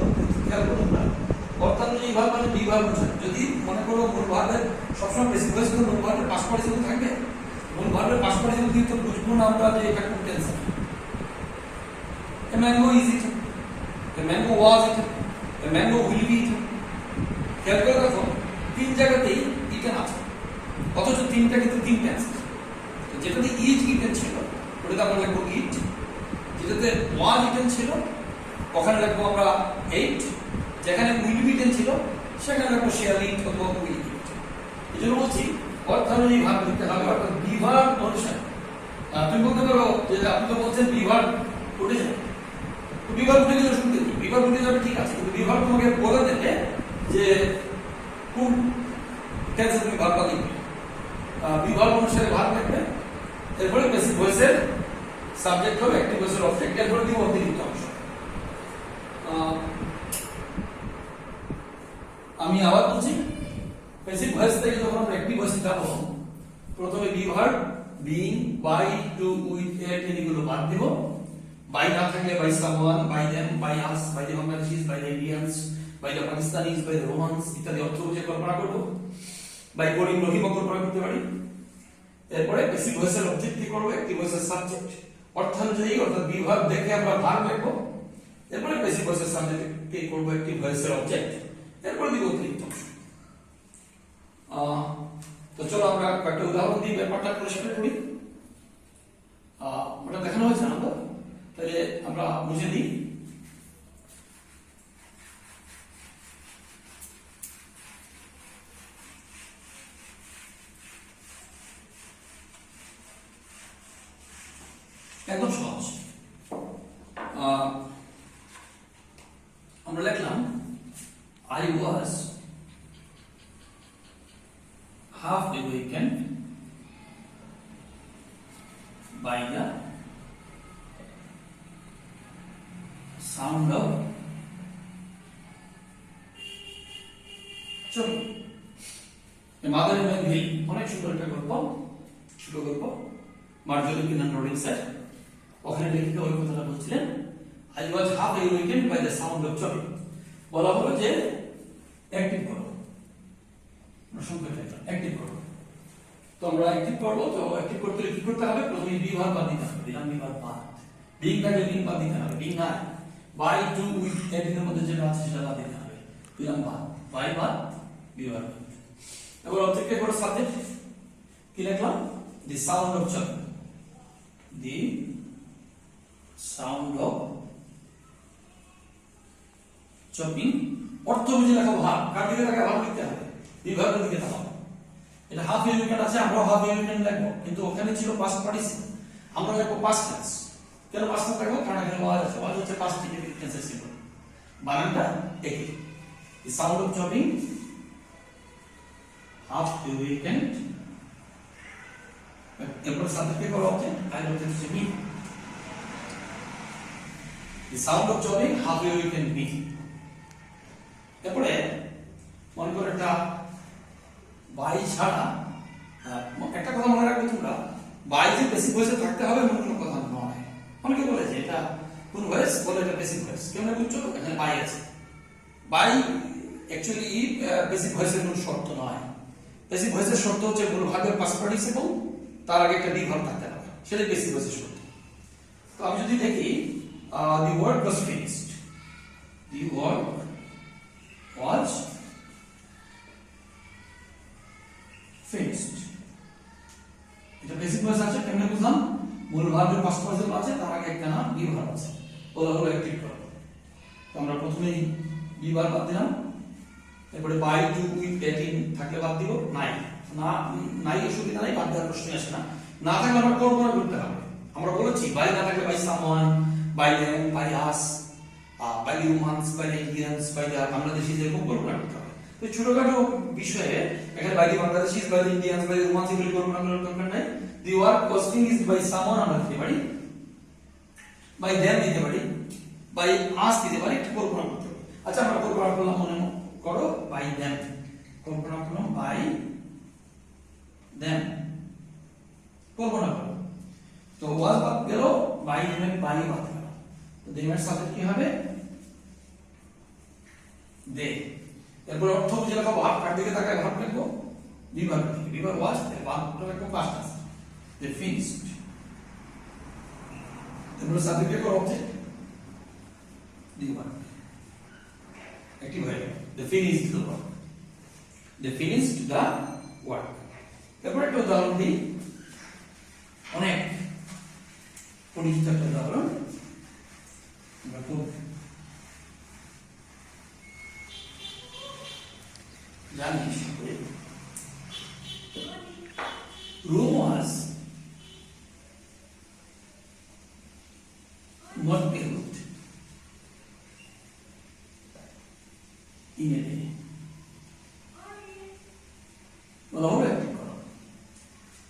খেয়াল করুন না, অর্থানুযায়ী ভাব মানে বিভাগ অনুসারে। যদি মনে করো মূল ভাবের সবসময় প্যাসিভ ভয়েস করে মূল ভাবের পাস্ট পার্টিসিপল থাকবে, মূল ভাবের পাস্ট পার্টিসিপল দিয়ে তো বুঝবো না আমরা যে এটা কোন tense. A mango is eaten, a mango was eaten, a mango will be eaten। খেয়াল করে দেখো তিন জায়গাতেই ইটেন আছে, অথচ তিনটা কিন্তু তিন টেন্স। যেটাতে ইট ইটেন ছিল ওটাতে আমরা লিখবো ইট, যেটাতে ওয়াজ ইটেন ছিল ওখানে লিখবো আমরা এইট, যেখানে উইল বি ইটেন ছিল সেখানে লিখবো শেয়াল ইট অথবা উইল ইট। এই জন্য বলছি অর্থানুযায়ী ভাব লিখতে হবে, অর্থাৎ বিভাগ অনুসারে। তুমি বলতে পারো যে আপনি তো বলছেন বিভাগ উঠে যাবে, বিভাগ উঠে গেলে শুনতে দিই, বিভাগ উঠে যাবে ঠিক আছে, কিন্তু বিভাগ তোমাকে বলে দেবে যে কোন টেন্সে তুমি ভাবটা লিখবে। বিভাগ অনুসারে ভাব লিখবে, এরপরে প্যাসিভ ভয়েসের সাবজেক্ট হবে অ্যাক্টিভ ভয়েসের অবজেক্ট, এরপরে দিব অতিরিক্ত অংশ। আমি আবার বলছি, প্যাসিভ ভয়েস থেকে যখন আমরা অ্যাক্টিভ ভয়েসে যাব, প্রথমে বিভাগ being, by, to, with, at এগুলো বাদ দেব। বাই না থাকলে by someone, by them, by us, by the Bangladeshis, by the Indians, by the Pakistanis, by the Romans ইত্যাদি অর্থ বুঝে কল্পনা করব। বাই করিম রহিমও কল্পনা করতে পারি। এরপরে প্যাসিভ ভয়েসের অবজেক্ট কি করব, অ্যাক্টিভ ভয়েসের সাবজেক্ট, অর্থানুযায়ী অর্থাৎ বিভাগ দেখে আমরা ভাগ লিখব। এরপরে প্যাসিভ ভয়েসের সাবজেক্ট কি করব, অ্যাক্টিভ ভয়েসের অবজেক্ট, এরপরে দিব অতিরিক্ত অংশ। তো চলো আমরা কয়েকটা উদাহরণ দিই, ব্যাপারটা পরিষ্কার করি। ওটা দেখানো হয়েছে না তো, তাহলে আমরা বুঝে নিই। একদম সহজ। আমরা লিখলাম I was half awakened by the sound of চলো মাদার ইন ভিল, অনেক সুন্দর একটা গল্প, ছোট গল্প, মার্জরি কিনান রোডিং স্যার ওখানে লিখে ওই কথাটা বলছিলেন, I was half awakened by the sound of chopping। বলা হলো যে অ্যাক্টিভ করো, সংখ্যাটা অ্যাক্টিভ করো। তো আমরা অ্যাক্টিভ করব, তো অ্যাক্টিভ করতে কি করতে হবে, প্রথমে বিভাগ বাদ দিতে হবে, দিলাম বিভাগ বাদ, বিং থাকে বিং বাদ দিতে হবে, বিং না বাই, টু, উইথ, এট এর মধ্যে যেটা আছে সেটা বাদ দিতে হবে, দিলাম বাদ, বাই বাদ বিভাগ। এবার অবজেক্টের পরে সাবজেক্ট কি লিখলাম, the sound of chopping, the sound of chopping. অর্থ বুঝে লেখা ভাব, কার দিকে তাকে ভাব লিখতে হবে, বিভাগের দিকে তাকাও। এটা হাফ ইউনিট আছে, আমরা হাফ ইউনিট লিখবো, কিন্তু ওখানে ছিল পাস্ট পার্টিসিপল, আমরা লিখবো পাস্ট টেন্স। কেন পাস্ট টেন্স লিখবো, কারণ এখানে ওয়াজ আছে, ওয়াজ হচ্ছে পাস্ট টেন্সের সিম্বল, বানানটা একই। The sound of chopping, half unit. এরপর সাবজেক্ট কি করা হচ্ছে, আই হচ্ছে me, the sound of chopping, half unit me. তারপরে মনে করো একটা বাই ছাড়া, একটা কথা মনে রাখবে তোমরা, বাই যে বেসিক ভয়েসে থাকতে হবে এমন কোনো কথা নয়। অনেকে বলে যে এটা কোন ভয়েস, বলে এটা বেসিক ভয়েস, কেউ না বুঝছো, এখানে বাই আছে। বাই অ্যাকচুয়ালি বেসিক ভয়েসের কোনো শর্ত নয়। বেসিক ভয়েসের শর্ত হচ্ছে মূল ভাগের পাস্ট পার্টিসিপল, তার আগে একটা বিভাগ থাকতে হবে, সেটাই বেসিক ভয়েসের শর্ত। তো আমি যদি দেখি দি work was finished, the work was finished। এটা বেসিক ভয়েস আছে, কেমনে বুঝলাম, মূল ভার্বের পাস্ট পার্টিসিপল আছে, তার আগে একটা না বিভাগ আছে, বলা হলো অ্যাক্টিভ করো। তো আমরা প্রথমেই বিভাগ বাদ দিলাম, এরপরে বাই, টু, উইথ, এটিন থাকলে বাদ দিব, নাই না নাই অসুবিধা নাই, বাদ দেওয়ার প্রশ্ন আসে না। না থাকলে আমরা কল্পনা করতে হবে, আমরা বলেছি বাই না থাকলে by someone, by them, by us, by the Romans, by the Indians, by the Bangladeshis, এরকম কল্পনা করতে হবে। তো ছোটখাটো বিষয়ে এখানে by the Bangladeshis, by the Indians, by the Romans এগুলো কল্পনা করার দরকার নাই। The work was finished by someone আমরা দিতে পারি, বাই দেম দিতে পারি, বাই আস দিতে পারি, একটু কল্পনা করতে পারি। আচ্ছা আমরা কল্পনা করলাম, মনে করো বাই দেম, কল্পনা করলাম বাই দেম, কল্পনা করো। তো ওয়াজ বাদ গেল, বাই দেম বাই বাদ গেল, তো দেমের সাথে কি হবে দে। এরপর অর্থ বুঝে রাখো, ভাব কার দিকে তাকায় ভাব লিখবো, বিভাগ দিকে, বিভাগ ওয়াজ এর ভাবটা লিখবো পাস্ট টেন্স, দে ফিনিশড। এরপর সাবজেক্ট এর অবজেক্ট দি ওয়ার্ক, অ্যাক্টিভ হয়ে গেল, they finished the work, they finished the work. এরপর একটা উদাহরণ দিই, অনেক পরিচিত একটা উদাহরণ, আমরা খুব জানি সকলে। Rome was not built in a day. বলা হবে একটি করো,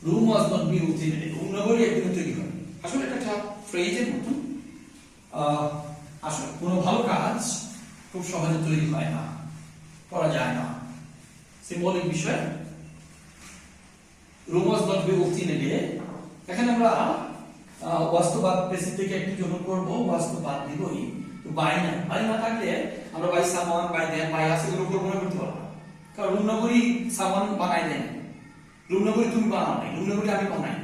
Rome was not built in a day. Rome নগরী একদিনে তৈরি হয়। আসলে এটা একটা ফ্রেজের মতন, আসলে কোনো ভালো কাজ খুব সহজে তৈরি হয় না, করা যায় না, সিম্বলিক বিষয়। Rome was not built in a day। এখানে আমরা বাস্তবাদ পেসিভ থেকে একটু যখন করব, বাস্তবাদ দিবই, তো বাই না থাকলে আমরা বাই সামান, বাই দেন, বাই আসে এগুলো কল্পনা করতে পারবো না, কারণ রুম নগরী সামান বানাই দেন, রুম নগরী তুমি বানাও নাই, রুম নগরী আমি বানাই,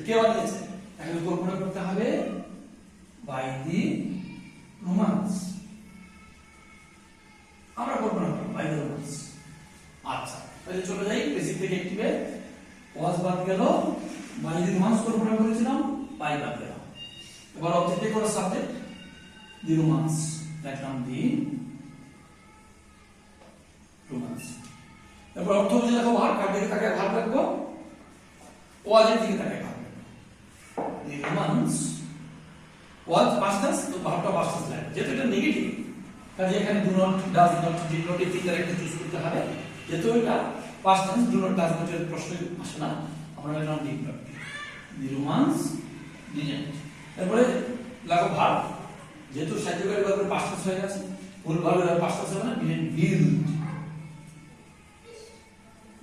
কে বানিয়েছে? এখানে কল্পনা করতে হবে বাই দি রোমান্স, আমরা কল্পনা করব বাই দি রোমান্স। আচ্ছা তাহলে চলে যাই বেসিক থেকে অ্যাক্টিভে, ওয়াজ বাদ গেল, বাই দি রোমান্স কল্পনা করেছিলাম, বাই বাদ গেল। এবার অবজেক্টে করো সাবজেক্ট দি রোমান্স, লিখলাম দি রোমান্স। এবার অর্থ বুঝে দেখো, ভাব কার দিকে তাকায় ভাব রাখবো, ওয়াজের দিকে তাকায় ভাব রাখবো, দি রোমান্স। ওয়াজ পাস্ট টেন্স, তো ভাবটা পাস্ট টেন্স লাগে, যেহেতু এটা নেগেটিভ কাজে এখানে do not, does not, did not এই তিনটার একটা চুজ করতে হবে, যেহেতু এটা past tense, do not, does not এর প্রশ্ন আসে না, আমরা লিখলাম did not, the Romans didn't. এরপরে লাগো ভার্ব, যেহেতু সাহায্যকারী ভার্বের পাস্ট টেন্স হয়ে গেছে, মূল ভার্বের পাস্ট টেন্স হবে না, didn't build,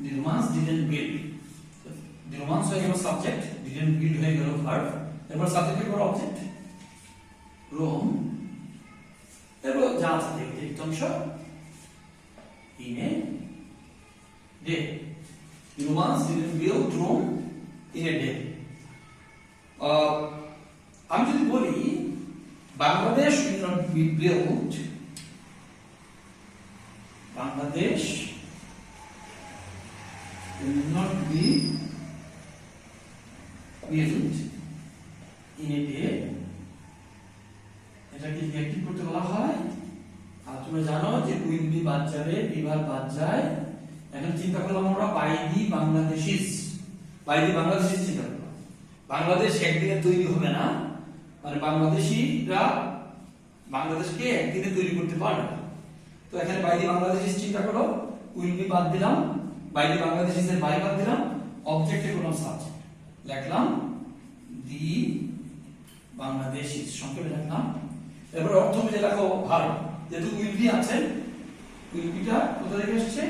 the Romans didn't build, the romance হয়ে গেল সাবজেক্ট, ডিডন্ট বিল্ড হয়ে গেল ভার্ব। এরপর সাবজেক্টের পর অবজেক্ট রোম, এরপর যা আছে দেখতে অংশ in a day, the Romans didn't build Rome in a day. আমি যদি বলি Bangladesh will not be built, Bangladesh will not be built in a day, এটাকে অ্যাক্টিভ করতে বলা হয়। আর তোমরা জানো যে উইল বি বাদ যাবে, বিভাগ বাদ যায়, এখন চিন্তা করলাম আমরা বাই দি বাংলাদেশিস, বাই দি বাংলাদেশিস চিন্তা করলাম, বাংলাদেশ একদিনে তৈরি হবে না, মানে বাংলাদেশিরা বাংলাদেশকে একদিনে তৈরি করতে পারবে না, তো এখানে বাই দি বাংলাদেশিস চিন্তা করো, উইল বি বাদ দিলাম, বাই দি বাংলাদেশিস এর বাই বাদ দিলাম, অবজেক্টে কোনো সাবজেক্ট লিখলাম দি বাংলাদেশিস, সংক্ষেপে লিখলাম। এরপর অর্থ বুঝে রাখো ভার্ব, যেহেতু উইল বি আছে, উইল বিটা কোথা থেকে আসছে,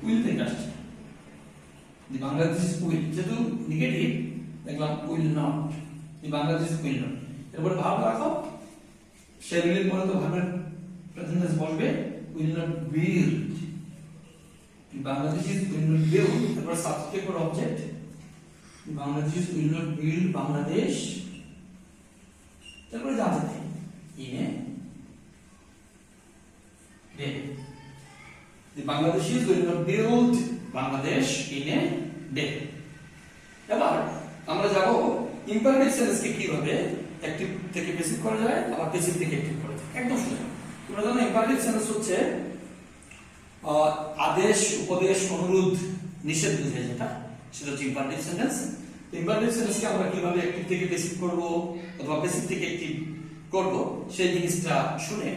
উইল থেকে আসছে, দি বাংলাদেশিস উইল, যেহেতু নেগেটিভ দেখলাম will not, the বাংলাদেশিস will not. এরপর ভার্ব রাখো, সে উইলের পরে তো ভার্বের প্রেজেন্ট টেন্স বসবে, will not build, the বাংলাদেশিস will not build. এরপর সাবজেক্ট এর object, the বাংলাদেশিস will not build Bangladesh. তারপরে যা আছে in a day, the Bangladeshis will not build Bangladesh in a day। এবার আমরা যাব ইম্পারেটিভ সেন্স কে কিভাবে অ্যাক্টিভ থেকে প্যাসিভ করা যায়, আবার প্যাসিভ থেকে অ্যাক্টিভ করা যায়, একদম সোজা। তোমরা জানো ইম্পারেটিভ সেন্স হচ্ছে আদেশ, উপদেশ, অনুরোধ, নিষেধ বোঝায় যেটা, সেটা হচ্ছে ইম্পারেটিভ সেন্টেন্স। ইম্পারেটিভ সেন্সকে আমরা কিভাবে অ্যাক্টিভ থেকে প্যাসিভ করব অথবা প্যাসিভ থেকে অ্যাক্টিভ করব, সেই জিনিসটা শুনে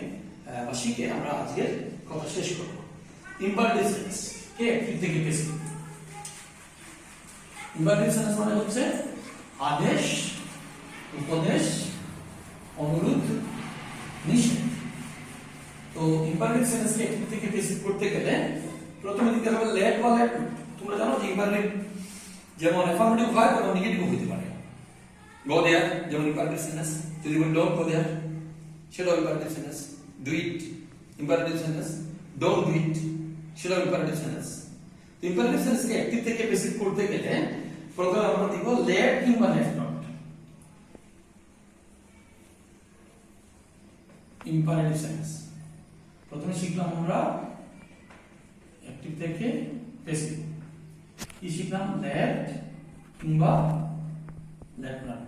বা শিখে আমরা আজকের কথা শেষ করব। ইম্পারেটিভ সেন্স কে অ্যাক্টিভ থেকে প্যাসিভ। ইম্পারেটিভ সেন্স মানে হচ্ছে আদেশ, উপদেশ, অনুরোধ, নিষেধ। তো ইম্পারেটিভ সেন্সকে অ্যাক্টিভ থেকে প্যাসিভ করতে গেলে প্রথমে দিতে হবে লেট বা লেট। তোমরা জানো যে ইম্পারেটিভ যেমন অ্যাফার্মেটিভ হয় তেমন নেগেটিভ হতে পারে। গো দেয়ার যেমন ইম্পারেটিভ সেন্স, যদি বলি ডোন্ট গো দেয়ার সেটাও imperative sense. Do it imperative sense, don't do it সেটাও ইম্পারেটিভ সেন্স। তো ইম্পারেটিভ সেন্সকে অ্যাক্টিভ থেকে প্যাসিভ করতে গেলে প্রথমে আমরা দিব লেট কিংবা লেট নট। ইম্পারেটিভ সেন্স প্রথমে শিখলাম আমরা অ্যাক্টিভ থেকে প্যাসিভ। কি শিখলাম? লেট কিংবা লেট নট।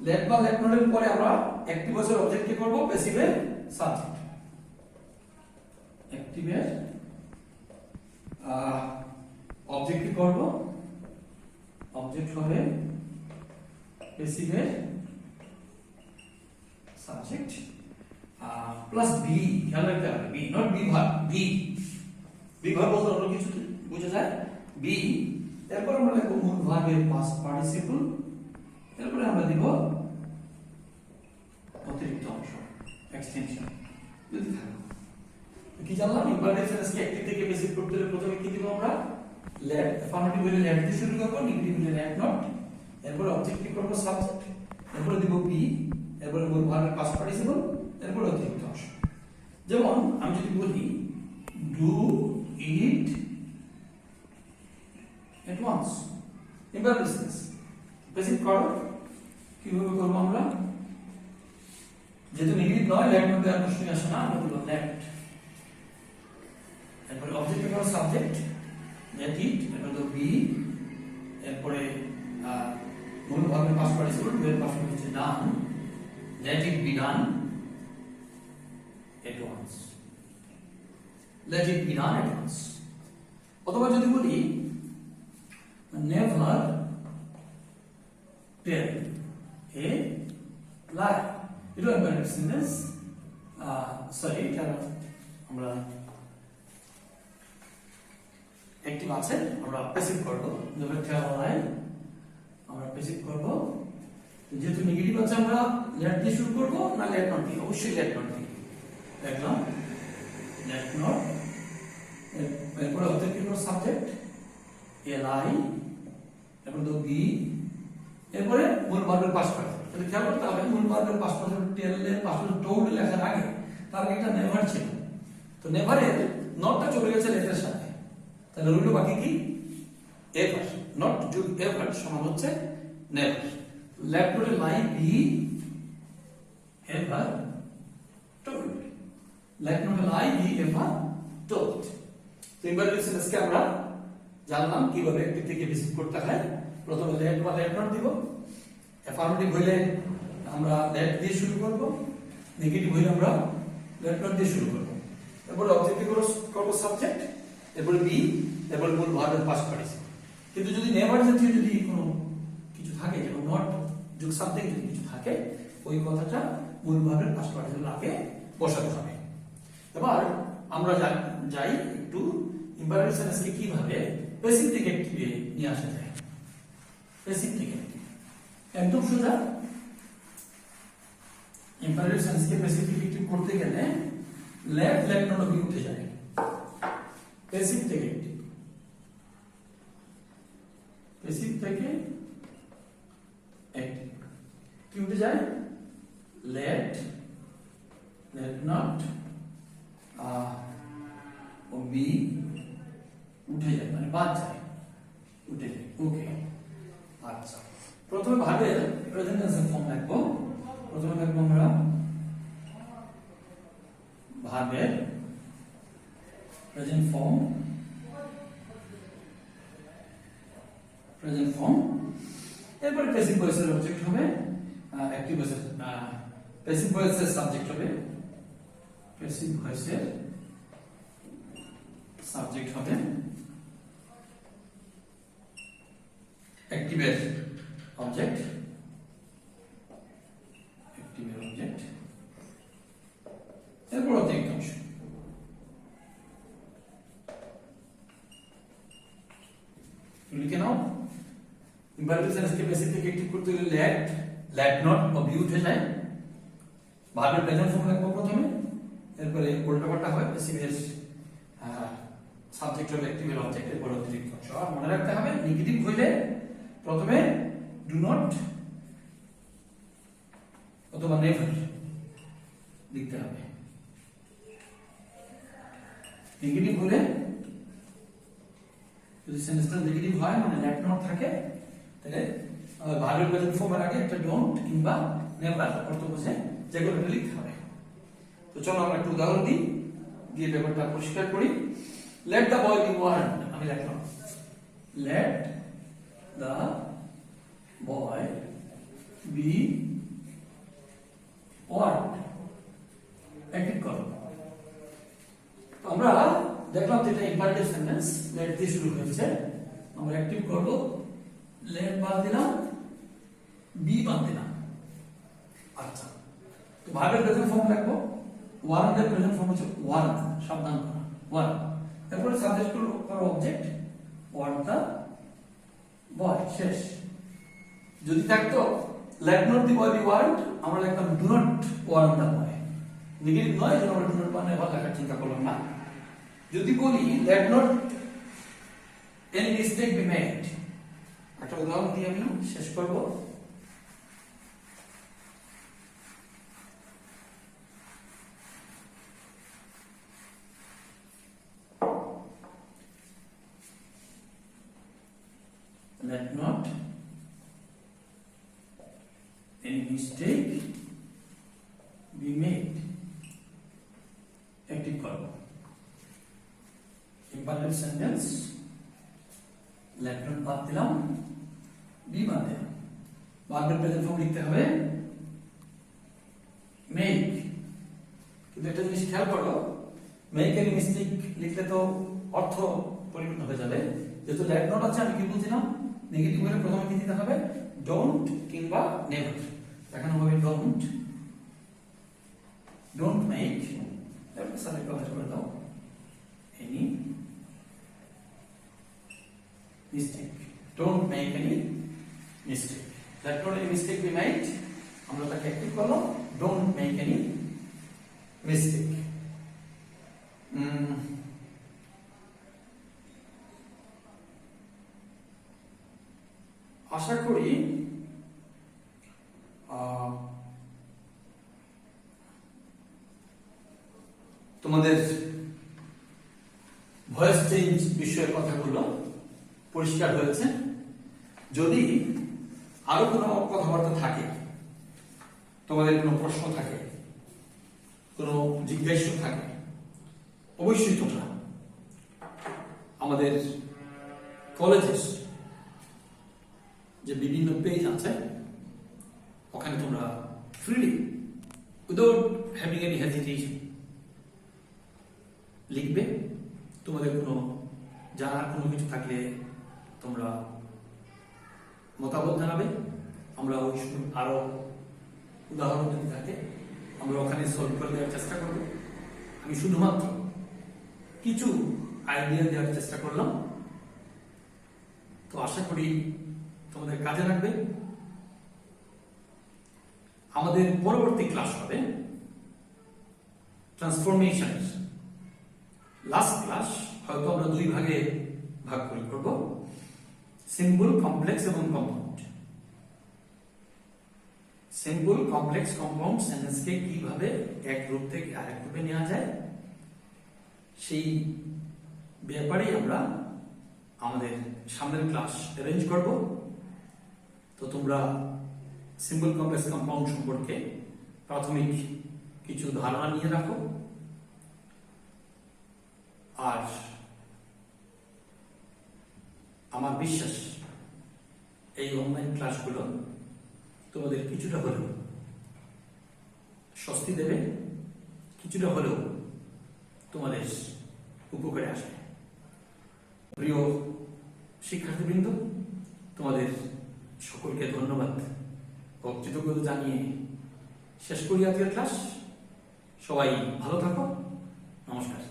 লেট বা লেট নটের পরে আমরা অ্যাক্টিভ এর অবজেক্ট কি করব? প্যাসিভের সাবজেক্ট। অ্যাক্টিভের অবজেক্ট কি করব? অবজেক্ট হবে প্যাসিভের সাবজেক্ট প্লাস বি। খেয়াল রাখতে হবে be, not be verb. Be be verb বলতে অন্য কিছু বোঝা যায়। বি এরপর আমরা লিখব মূল ভার্বের পাস্ট পার্টিসিপল, এরপরে আমরা দিব অতিরিক্ত অংশ এক্সটেনশন যদি থাকে। কি জানলাম? ইম্পারেটিভ সেন্সকে অ্যাক্টিভ থেকে প্যাসিভ করতে হলে প্রথমে কি দিব আমরা? লেট। অ্যাফার্মেটিভ হলে লেট দিয়ে শুরু করব, নেগেটিভ হলে লেট নট, এরপর অবজেক্ট কি করব? সাবজেক্ট, এরপরে দিব বি, এরপরে মূল ভার্বের পাস্ট পার্টিসিপল, এরপর অতিরিক্ত অংশ। যেমন আমি যদি বলি do it at once, imperative sense passive করো। কিভাবে করব আমরা? যেহেতু নেগেটিভ নয়, লেট মধ্যে আর প্রশ্নই আসে না, আমরা বলবো লেট, এরপরে অবজেক্ট এর সাবজেক্ট লেট ইট, এরপরে তো বি, এরপরে মূল ভার্বের পাস্ট পার্টিসিপল, এর পাস্ট হচ্ছে done, let it be done at once, let it be done at once। অথবা যদি বলি never tell a lie, এটা ইম্পারেটিভ সেন্টেন্স। সরি, এটা আমরা অ্যাক্টিভ আছে, আমরা প্যাসিভ করব। never tell a lie আমরা প্যাসিভ করব। যেহেতু নেগেটিভ আছে আমরা লেট দিয়ে শুরু করব না লেট নট দিয়ে? অবশ্যই লেট নট দিয়ে দেখলাম, লেট নট। এরপরে অবজেক্ট এর সাবজেক্ট লি, এরপর তো বি, এরপরে মূল ভার্বের পাস্ট পার্টিসিপল। তাহলে খেয়াল করতে হবে মূল ভার্বের পাস্ট পার্টিসিপল টেল এর পাস্ট পার্টিসিপল টোল্ড লেখার আগে তার আগে একটা নেভার ছিল। তো নেভারের নটটা চলে গেছে লেটের সাথে, তাহলে রইল বাকি কি? এভার। নট যোগ এভার সমান হচ্ছে never. Let not lie be ever told, let not lie be ever told. তো ইম্পারেটিভ সেন্সকে আমরা জানলাম কিভাবে অ্যাক্টিভ থেকে প্যাসিভ করতে হয়। প্রথমে লেট বা লেট নট দিব। অ্যাফার্মেটিভ হইলে আমরা লেট দিয়ে শুরু করব, নেগেটিভ হইলে আমরা লেট নট দিয়ে শুরু করব। এরপর অবজেক্ট করব সাবজেক্ট, এরপর বি, এরপর মূল ভার্বের পাস্ট পার্টিসিপল। কিন্তু যদি নেভার জাতীয় যদি কোনো কিছু থাকে, যেমন নট যোগ সাবজেক্ট যদি কিছু থাকে, ওই কথাটা মূল ভার্বের পাস্ট পার্টিসিপল আগে বসাতে হবে। এবার আমরা যাই একটু ইম্পারেটিভ সেন্সকে কিভাবে প্যাসিভ থেকে অ্যাক্টিভে নিয়ে আসা যায়। প্যাসিভ থেকে একদম সোজা। ইম্পারেটিভ সেন্সকে প্যাসিভ থেকে অ্যাক্টিভ করতে গেলে লেট লেট নট বি উঠে যায়। প্যাসিভ থেকে অ্যাক্টিভ, প্যাসিভ থেকে অ্যাক্টিভ কি উঠে যায়? লেট লেট নট ও বি উঠে যায়, মানে বাদ যায়, উঠে যায়। ওকে, আচ্ছা। প্রথমে ভার্বের প্রেজেন্ট টেন্সের ফর্ম লিখবো। প্রথমে লিখবো আমরা ভার্বের প্রেজেন্ট ফর্ম, প্রেজেন্ট ফর্ম। এরপরে প্যাসিভ ভয়েসের অবজেক্ট হবে, অ্যাক্টিভ ভয়েসের প্যাসিভ ভয়েসের সাবজেক্ট হবে, প্যাসিভ ভয়েসের সাবজেক্ট হবে অ্যাক্টিভের অবজেক্ট, অ্যাক্টিভের অবজেক্ট, এরপর অতিরিক্ত অংশ। লিখে নাও ইম্পারেটিভ সেন্সকে বেসিক থেকে অ্যাক্টিভ করতে হলে লেট নট ও বি উঠে যায়, ভার্বের প্রেজেন্ট ফর্ম লিখবো প্রথমে, এরপরে উল্টাপাল্টা হয় বেসিকের সাবজেক্ট হবে অ্যাক্টিভ এর অবজেক্টের পরে অতিরিক্ত অংশ। আর মনে রাখতে হবে নেগেটিভ হইলে প্রথমে ডু নট অথবা নেভার লিখতে হবে। নেগেটিভ হলে যদি সেন্টেন্সটা নেগেটিভ হয় মানে লেট নট থাকে তাহলে ভার্বের প্রেজেন্ট ফর্মের আগে একটা ডোন্ট কিংবা নেভার অর্থ বোঝে যেগুলো লিখতে হবে। তো চলো আমরা একটু উদাহরণ দিই, দিয়ে ব্যাপারটা পরিষ্কার করি। Let the boy be warn, আমি লিখলাম let the boy be warn, active করো। তো আমরা দেখলাম যে এটা ইম্পারেটিভ সেন্টেন্স, লেট দিয়ে শুরু হয়েছে, আমরা অ্যাক্টিভ করব, লেট বাদ দিলাম, বি বাদ দিলাম। আচ্ছা, তো ভার্বের প্রেজেন্ট ফর্ম লিখবো, ওয়ার্ন এর প্রেজেন্ট ফর্ম হচ্ছে ওয়ার্ন, সাবধান করা ওয়ার্ন, তারপরে সাবজেক্ট করো অবজেক্ট ওয়ার্ন দা বয়, শেষ। যদি থাকতো let not the boy be warned, আমরা লিখতাম do not warn the boy, negative নয় যেন আমরা ডু নট মানে এবার লেখার চিন্তা করলাম না। যদি বলি let not any mistake be made, একটা উদাহরণ দিয়ে আমি শেষ করব। Let not any mistake be made, active করব। ইম্পারেটিভ সেন্টেন্স, let not বাদ দিলাম, বি বাদ দিলাম, ভার্বের প্রেজেন্ট ফর্ম লিখতে হবে মেক। কিন্তু একটা জিনিস খেয়াল করো, মেক এনি মিস্টেক লিখলে তো অর্থ পরিবর্তন হয়ে যাবে। যেহেতু let not আছে, আমি কি বলছিলাম নেগেটিভ হলে প্রথমে কি দিতে হবে ডোন্ট কিংবা নেভার, এখানে হবে ডোন্ট মেক, তারপর সাবজেক্ট কথা করে দাও any mistake, don't make any mistake, let not any mistake be made, আমরা তাকে অ্যাক্টিভ করলাম, ডোন্ট মেক এনি মিস্টেক। আশা করি তোমাদের ভয়েস চেঞ্জ বিষয়ের কথাগুলো পরিষ্কার হয়েছে। যদি আরো কোনো কথাবার্তা থাকে, তোমাদের কোনো প্রশ্ন থাকে, কোনো জিজ্ঞাসা থাকে, অবশ্যই তোমরা আমাদের কলেজের যে বিভিন্ন পেজ আছে ওখানে তোমরা freely without having any hesitation লিখবে। তোমাদের কোনো জানার কোনো কিছু থাকলে তোমরা মতামত জানাবে, আমরা ওই আরো উদাহরণ যদি থাকে আমরা ওখানে সলভ করে দেওয়ার চেষ্টা করব। আমি শুধুমাত্র কিছু আইডিয়া দেওয়ার চেষ্টা করলাম, তো আশা করি তোমাদের কাজে লাগবে। আমাদের পরবর্তী ক্লাস হবে ট্রান্সফরমেশন, লাস্ট ক্লাস হয়তো আমরা দুই ভাগে ভাগ করে করব, সিম্পল, কমপ্লেক্স এবং কম্পাউন্ড। সিম্পল, কমপ্লেক্স, কম্পাউন্ড সেন্টেন্সকে কিভাবে এক রূপ থেকে আরেক রূপে নেওয়া যায় সেই ব্যাপারে আমরা আমাদের সামনের ক্লাস অ্যারেঞ্জ করব। তো তোমরা সিম্পল, কমপ্লেক্স, কম্পাউন্ড সম্পর্কে প্রাথমিক কিছু ধারণা নিয়ে রাখো। আর আমার বিশ্বাস এই অনলাইন ক্লাসগুলো তোমাদের কিছুটা হলেও স্বস্তি দেবে, কিছুটা হলেও তোমাদের উপকারে আসবে। প্রিয় শিক্ষার্থীবৃন্দ, তোমাদের সকলকে ধন্যবাদ ও কৃতজ্ঞতা জানিয়ে শেষ করি আজকের ক্লাস। সবাই ভালো থাকো, নমস্কার।